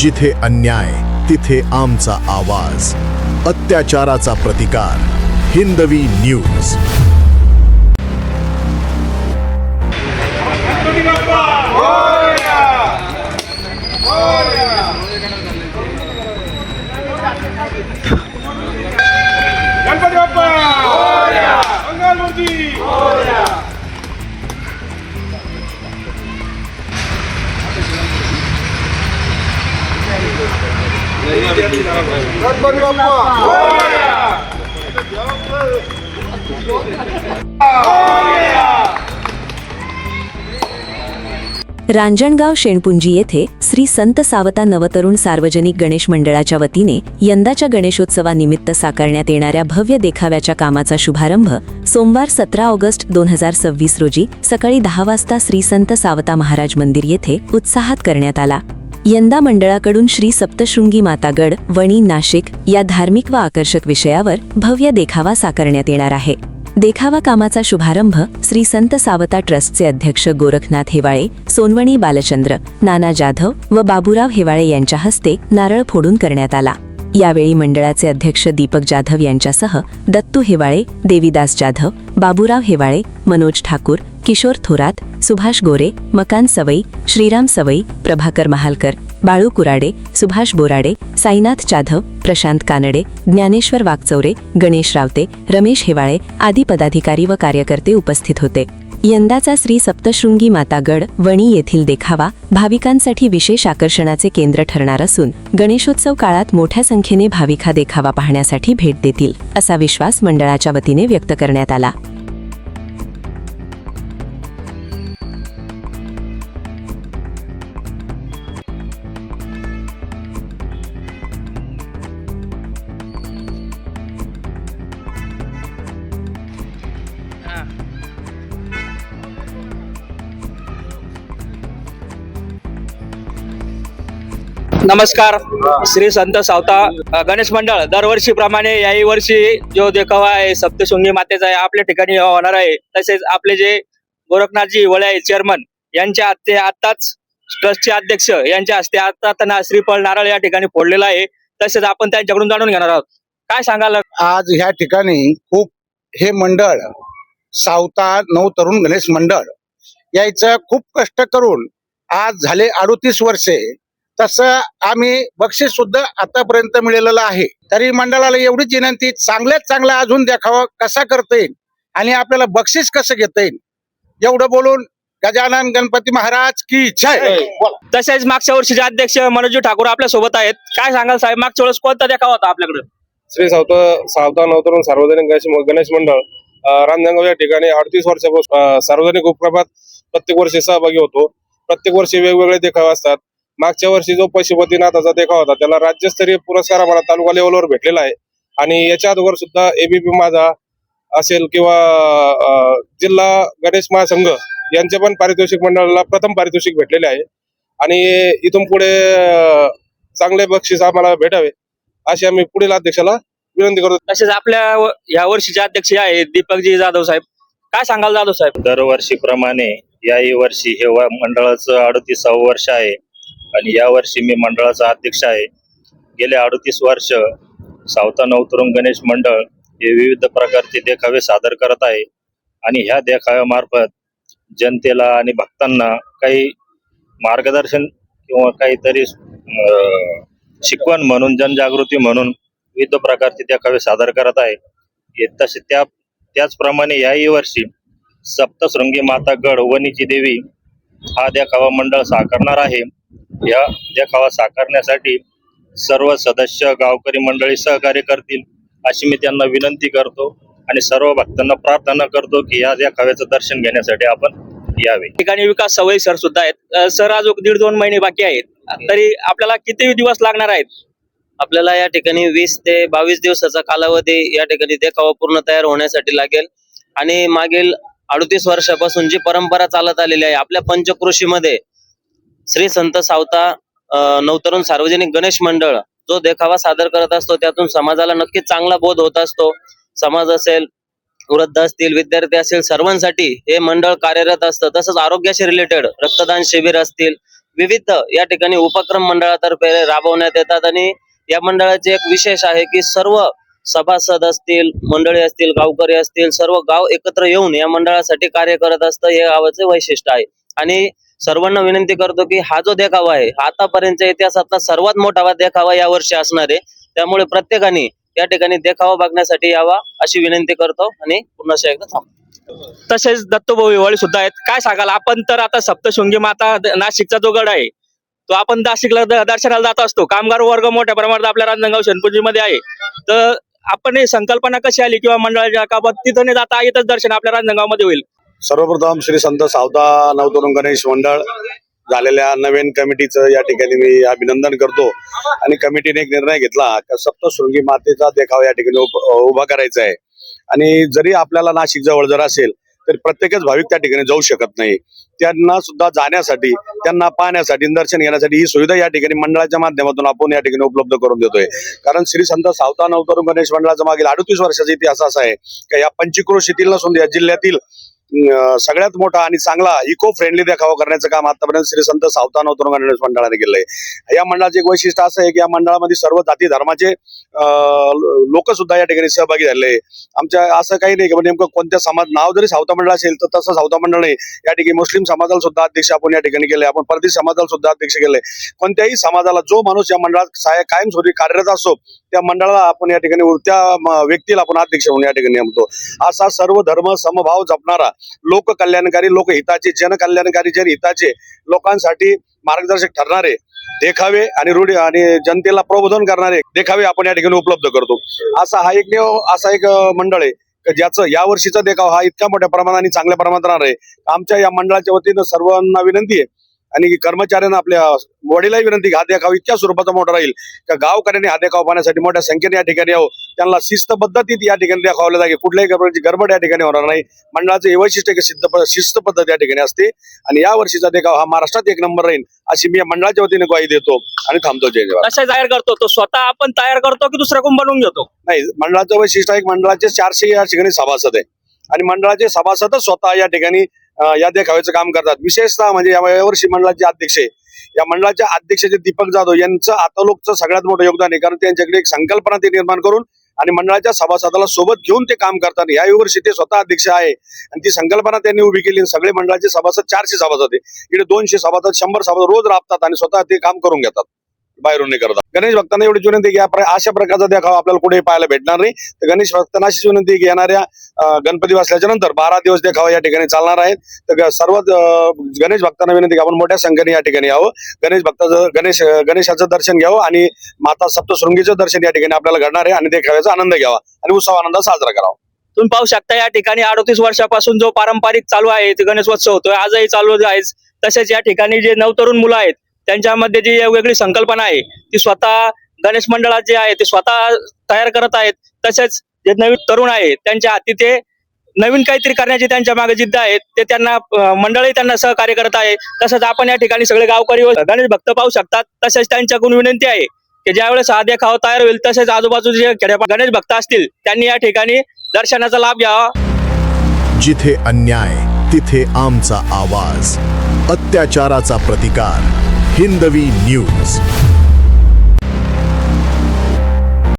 जिथे अन्याय तिथे आमचा आवाज, अत्याचाराचा प्रतिकार. हिंदवी न्यूज. गणपती बाप्पा मोरया, मंगलमूर्ती मोरया. गणपती बाप्पा मोरया. रांजणगाव शेणपुंजी येथे श्री संत सावता नवतरुण सार्वजनिक गणेश मंडळाच्या वतीने यंदाच्या गणेशोत्सवानिमित्त साकारण्यात येणाऱ्या भव्य देखाव्याच्या कामाचा शुभारंभ सोमवार 17 ऑगस्ट 2026 रोजी सकाळी 10 वाजता श्री संत सावता महाराज मंदिर येथे उत्साहात करण्यात आला. यंदा मंडळाकडून श्री सप्तशृंगी मातागड वणी नाशिक या धार्मिक व आकर्षक विषयावर भव्य देखावा साकारण्यात येणार आहे. देखावा कामाचा शुभारंभ श्री संत सावता ट्रस्टचे अध्यक्ष गोरखनाथ हेवाळे, सोनवणी बालचंद्र, नाना जाधव व बाबूराव हेवाळे यांच्या हस्ते नारळ फोडून करण्यात आला. यावेळी मंडळाचे अध्यक्ष दीपक जाधव यांच्यासह दत्तू हेवाळे, देवीदास जाधव, बाबूराव हेवाळे, मनोज ठाकूर, किशोर थोरात, सुभाष गोरे, मकान सवई, श्रीराम सवई, प्रभाकर महालकर, बाळू कुराडे, सुभाष बोराडे, साईनाथ जाधव, प्रशांत कानडे, ज्ञानेश्वर वागचौरे, गणेश रावते, रमेश हेवाळे आदी पदाधिकारी व कार्यकर्ते उपस्थित होते. यंदाचा श्री सप्तशृंगी मातागड वणी येथील देखावा भाविकांसाठी विशेष आकर्षणाचे केंद्र ठरणार असून गणेशोत्सव काळात मोठ्या संख्येने भाविक हा देखावा पाहण्यासाठी भेट देतील असा विश्वास मंडळाच्या वतीने व्यक्त करण्यात आला. नमस्कार. श्री संत सावता गणेश मंडळ दरवर्षीप्रमाणे याही वर्षी जो देखावा आहे सप्तशृंगी मातेचा आहे आपल्या ठिकाणी होणार आहे. तसेच आपले जे गोरखनाथजी वळे आहे चेअरमन यांच्या हस्ते आताच ट्रस्टचे अध्यक्ष यांच्या हस्ते आता त्यांना श्रीफळ नारळ या ठिकाणी फोडलेला आहे. तसेच आपण त्यांच्याकडून जाणून घेणार आहोत. काय सांगाल आज ह्या ठिकाणी खूप हे मंडळ सावता नवतरुण गणेश मंडळ यायचं खूप कष्ट करून आज झाले 38 वर्षे. तसं आम्ही बक्षीस सुद्धा आतापर्यंत मिळालेलं आहे. तरी मंडळाला एवढीच विनंती, चांगल्यात चांगला अजून देखावा कसा करता येईल आणि आपल्याला बक्षीस कसं घेता येईल एवढं बोलून गजानन गणपती महाराज की जय. तसेच मागच्या वर्षीचे अध्यक्ष मनोज ठाकूर आपल्या सोबत आहेत. काय सांगाल साहेब, मागच्या वेळेस कोणता देखावा होता आपल्याकडे? श्री सावता नवतरुण सार्वजनिक गणेश मंडळ रांजणगाव या ठिकाणी 38 वर्षापासून सार्वजनिक उपक्रमात प्रत्येक वर्षी सहभागी होतो. प्रत्येक वर्षी वेगवेगळे देखावे असतात. मागच्या वर्षी जो पशुपतीनाथाचा देखावा होता त्याला राज्यस्तरीय पुरस्कार आम्हाला तालुका लेवलवर भेटलेला आहे. आणि याच्या अगोदर सुद्धा एबीपी माझा असेल किंवा जिल्हा गणेश महासंघ यांचे पण पारितोषिक मंडळाला प्रथम पारितोषिक भेटलेले आहे. आणि इथून पुढे चांगले बक्षीस आम्हाला भेटावे अशी आम्ही पुढील अध्यक्षाला विनंती करतो. तसेच आपल्या या वर्षीचे अध्यक्ष आहेत दीपकजी जाधव साहेब. काय सांगाल जाधव साहेब? दरवर्षीप्रमाणे याही वर्षी हे मंडळाचं 38वे वर्ष आहे आणि या वर्षी मी मंडळाचा अध्यक्ष आहे. गेले 38 वर्ष सावता नवतरुण गणेश मंडळ हे विविध प्रकारचे देखावे सादर करत आहे आणि ह्या देखाव्यामार्फत जनतेला आणि भक्तांना काही मार्गदर्शन किंवा काहीतरी शिकवण म्हणून, जनजागृती म्हणून विविध प्रकारचे देखावे सादर करत आहे. तसे त्याचप्रमाणे याही वर्षी सप्तशृंगी माता गड वणीची देवी हा देखावा मंडळ साकारणार आहे. या देखावा साकारण्यासाठी सर्व सदस्य गावकरी मंडळी सहकार्य करतील अशी मी त्यांना विनंती करतो आणि सर्व भक्तांना प्रार्थना करतो की या देखाव्याचं दर्शन घेण्यासाठी आपण यावे. ठिकाणी विकास सवई सर सुद्धा आहेत. सर अजून 1.5-2 महिने बाकी आहेत, तरी आपल्याला किती दिवस लागणार आहेत? आपल्याला या ठिकाणी 20 ते 22 दिवसाचा कालावधी या ठिकाणी देखावा पूर्ण तयार होण्यासाठी लागेल. आणि मागील 38 वर्षापासून जी परंपरा चालत आलेली आहे आपल्या पंचक्रोशीमध्ये, श्री संत सावता नवतरुण सार्वजनिक गणेश मंडळ जो देखावा सादर करत असतो त्यातून समाजाला नक्कीच चांगला बोध होत असतो. समाज असेल, वृद्ध असतील, विद्यार्थी असतील, सर्वांसाठी हे मंडळ कार्यरत असतं. तसंच आरोग्याशी रिलेटेड रक्तदान शिबिर असतील, विविध या ठिकाणी उपक्रम मंडळातर्फे राबवण्यात येतात आणि या मंडळाचे एक विशेष आहे की सर्व सभासद असतील, मंडळी असतील, गावकरी असतील, सर्व गाव एकत्र येऊन या मंडळासाठी कार्य करत असतं, हे गावाचे वैशिष्ट्य आहे. आणि सर्वांना विनंती करतो की हा जो देखावा आहे हा आतापर्यंतच्या इतिहासातला सर्वात मोठा देखावा यावर्षी असणार आहे. त्यामुळे प्रत्येकाने या ठिकाणी देखावा बघण्यासाठी यावा अशी विनंती करतो आणि पुन्हा एकदा थांबतो. तसेच दत्तभाऊ हिवाळी सुद्धा आहेत. काय सांगाल आपण? तर आता सप्तशृंगी माता नाशिकचा जो गड आहे तो आपण नाशिकला दर्शनाला जात असतो. कामगार वर्ग मोठ्या प्रमाणात आपल्या रांजणगाव शनपूरजीमध्ये आहे. तर आपण ही संकल्पना कशी आली किंवा मंडळाच्या का तिथं नाही जाता येतच दर्शन आपल्या रांजणगावमध्ये होईल? सर्वप्रथम श्री संत सावता नवतरुण गणेश मंडळ झालेल्या नवीन कमिटीचं या ठिकाणी मी अभिनंदन करतो. आणि कमिटीने एक निर्णय घेतला की सप्तशृंगी मातेचा देखावा या ठिकाणी उभा करायचा आहे. आणि जरी आपल्याला नाशिक जवळ जर असेल तर प्रत्येकच भाविक त्या ठिकाणी जाऊ शकत नाही. त्यांना सुद्धा जाण्यासाठी, त्यांना पाहण्यासाठी, दर्शन घेण्यासाठी ही सुविधा या ठिकाणी मंडळाच्या माध्यमातून आपण या ठिकाणी उपलब्ध करून देतोय. कारण श्री संत सावता नवतरुण गणेश मंडळाचा मागील 38 वर्षाचा इतिहास असा आहे की या पंचक्रोशीतील नसून या जिल्ह्यातील सगळ्यात मोठा आणि चांगला इको फ्रेंडली देखावा करण्याचं काम आतापर्यंत श्री संत सावता नवतरुण गणेश मंडळाने केलंय. या मंडळाचे एक वैशिष्ट्य असं आहे की या मंडळामध्ये सर्व जाती धर्माचे लोक सुद्धा या ठिकाणी सहभागी झाले. आमच्या असं काही नाही की नेमकं कोणत्या समाज नाव जरी सावता मंडळ असेल तर तसं सावता मंडळ नाही. या ठिकाणी मुस्लिम समाजाला सुद्धा अध्यक्ष आपण या ठिकाणी केले, आपण परदेश समाजाला सुद्धा अध्यक्ष केले. कोणत्याही समाजाला जो माणूस या मंडळात कायमस्वरूपी कार्यरत असतो त्या मंडळाला आपण या ठिकाणी त्या व्यक्तीला आपण अध्यक्ष म्हणून या ठिकाणी नेमतो. असा सर्व धर्म समभाव जपणारा, लोक कल्याणकारी, लोकहिताचे, जनकल्याणकारी, जनहिताचे, लोकांसाठी मार्गदर्शक ठरणारे देखावे आणि रूढी आणि जनतेला प्रबोधन करणारे देखावे आपण या ठिकाणी उपलब्ध करतो. असा एक मंडळ आहे की ज्याचं या वर्षीचा देखावा हा इतका मोठ्या प्रमाणात आणि चांगल्या प्रमाणात राहणार आहे. आमच्या या मंडळाच्या वतीनं सर्वांना विनंती आहे आणि कर्मचाऱ्यांना आपल्या वडिलाही विनंती की हा देखावा इतक्या स्वरूपाचा मोठा राहील का गावकऱ्यांनी हा देखावा पाहण्यासाठी मोठ्या संख्येने या ठिकाणी यावं. त्यांना शिस्त पद्धतीत या ठिकाणी देखावलं जाईल, कुठल्याही प्रकारची गडबड या ठिकाणी होणार नाही. मंडळाचं हे वैशिष्ट्य शिस्त पद्धत या ठिकाणी असते. आणि या वर्षीचा देखावा हा महाराष्ट्रात 1 नंबर राहील अशी मी या मंडळाच्या वतीने ग्वाही देतो आणि थांबतो. जय जवाहर. कशा तयार करतो तो? स्वतः आपण तयार करतो की दुसरा कोण बनवून घेतो? नाही, मंडळाचं वैशिष्ट्य एक मंडळाचे 400 या ठिकाणी सभासद आहे आणि मंडळाचे सभासदच स्वतः या ठिकाणी या देखाव्याचं काम करतात. विशेषतः म्हणजे यावर्षी मंडळाचे अध्यक्ष आहे, या मंडळाच्या अध्यक्ष जे दीपक जाधव यांचं आतालोकचं सगळ्यात मोठं योगदान आहे. कारण त्यांच्याकडे एक संकल्पना ते निर्माण करून आणि मंडळाच्या सभासदाला सोबत घेऊन ते काम करतात. या वर्षी ते स्वतः अध्यक्ष आहे आणि ती संकल्पना त्यांनी उभी केली. सगळे मंडळाचे सभासद 400 सभासद आहे. इकडे 200 सभासद, 100 सभासद रोज राबतात आणि स्वतः ते काम करून घेतात, बाहेरून नाही करतात. गणेश भक्तांना एवढी विनंती की अशा प्रकारचा देखावा आपल्याला कुठेही पाहायला भेटणार नाही. तर गणेश भक्तांना अशीच विनंती की येणाऱ्या गणपती बसल्याच्या नंतर 12 दिवस देखावा या ठिकाणी चालणार आहेत. तर सर्व गणेश भक्तांना विनंती की आपण मोठ्या संख्येने या ठिकाणी यावं, गणेशाचं दर्शन घ्यावं आणि माता सप्तशृंगीचं दर्शन या ठिकाणी आपल्याला घडणार आहे आणि देखाव्याचा आनंद घ्यावा आणि उत्सव आनंद साजरा करावा. तुम्ही पाहू शकता या ठिकाणी 38 वर्षापासून जो पारंपरिक चालू आहे ते गणेशोत्सव होतोय, आजही चालू आहेच. तसेच या ठिकाणी जे नवतरुण मुलं आहेत त्यांच्यामध्ये जी वेगळी संकल्पना आहे ती स्वतः गणेश मंडळात जे आहे ते स्वतः तयार करत आहेत. तसेच जे नवीन तरुण आहे त्यांच्या हाती ते नवीन काहीतरी करण्याची त्यांच्या मागे जिद्द आहे, ते त्यांना मंडळही त्यांना सहकार्य करत आहे. तसंच आपण या ठिकाणी सगळे गावकरी व गणेश भक्त पाहू शकतात. तसेच त्यांच्याकडून विनंती आहे की ज्यावेळेस हा देखावा तयार होईल तसेच आजूबाजूचे खेड्यापाड्यात गणेश भक्त असतील त्यांनी या ठिकाणी दर्शनाचा लाभ घ्यावा. जिथे अन्याय तिथे आमचा आवाज, अत्याचाराचा प्रतिकार. हिंदवी न्यूज.